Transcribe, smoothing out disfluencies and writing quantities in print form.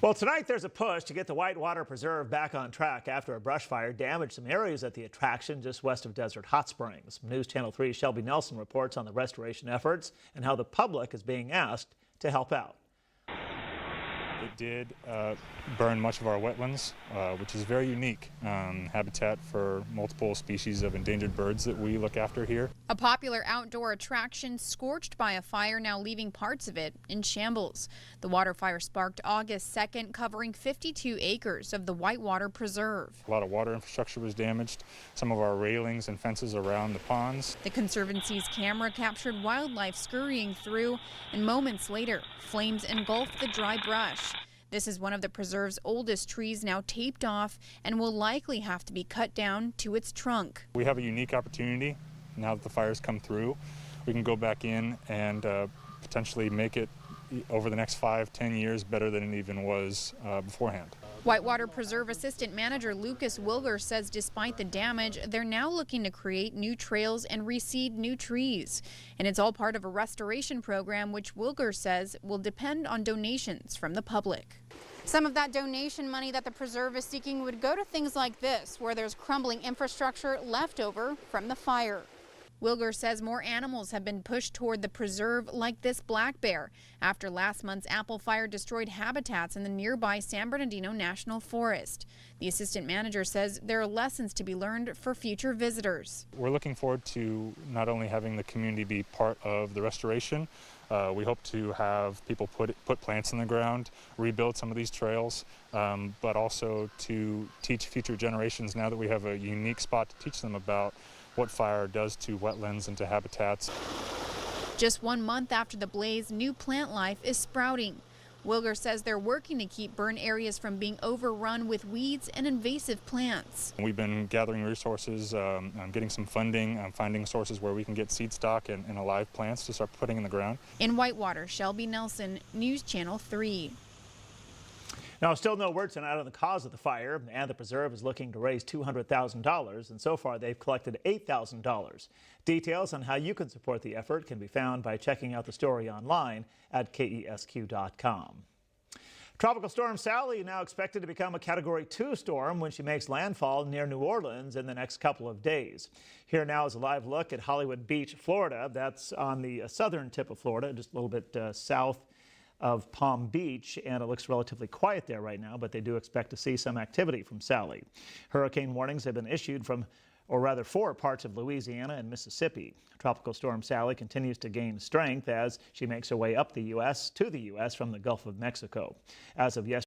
Well, tonight there's a push to get the Whitewater Preserve back on track after a brush fire damaged some areas at the attraction just west of Desert Hot Springs. News Channel 3's Shelby Nelson reports on the restoration efforts and how the public is being asked to help out. It did burn much of our wetlands, which is very unique habitat for multiple species of endangered birds that we look after here. A popular outdoor attraction scorched by a fire, now leaving parts of it in shambles. The water fire sparked August 2nd, covering 52 acres of the Whitewater Preserve. A lot of water infrastructure was damaged, some of our railings and fences around the ponds. The Conservancy's camera captured wildlife scurrying through, and moments later, flames engulfed the dry brush. This is one of the preserve's oldest trees, now taped off, and will likely have to be cut down to its trunk. We have a unique opportunity now that the fires come through. We can go back in and potentially make it over the next 5-10 years better than it even was beforehand. Whitewater Preserve Assistant Manager Lucas Wilger says despite the damage, they're now looking to create new trails and reseed new trees. And it's all part of a restoration program which Wilger says will depend on donations from the public. Some of that donation money that the preserve is seeking would go to things like this, where there's crumbling infrastructure left over from the fire. Wilger says more animals have been pushed toward the preserve, like this black bear, after last month's apple fire destroyed habitats in the nearby San Bernardino National Forest. The assistant manager says there are lessons to be learned for future visitors. We're looking forward to not only having the community be part of the restoration, we hope to have people put plants in the ground, rebuild some of these trails, but also to teach future generations, now that we have a unique spot to teach them about what fire does to wetlands and to habitats. Just 1 month after the blaze, new plant life is sprouting. Wilger says they're working to keep burn areas from being overrun with weeds and invasive plants. We've been gathering resources, getting some funding, finding sources where we can get seed stock and alive plants to start putting in the ground. In Whitewater, Shelby Nelson, News Channel 3. Now, still no word tonight on the cause of the fire, and the preserve is looking to raise $200,000, and so far they've collected $8,000. Details on how you can support the effort can be found by checking out the story online at KESQ.com. Tropical storm Sally now expected to become a Category 2 storm when she makes landfall near New Orleans in the next couple of days. Here now is a live look at Hollywood Beach, Florida. That's on the southern tip of Florida, just a little bit south of Palm Beach, and it looks relatively quiet there right now, but they do expect to see some activity from Sally. Hurricane warnings have been issued for parts of Louisiana and Mississippi. Tropical storm Sally continues to gain strength as she makes her way up to the U.S. from the Gulf of Mexico. As of yesterday,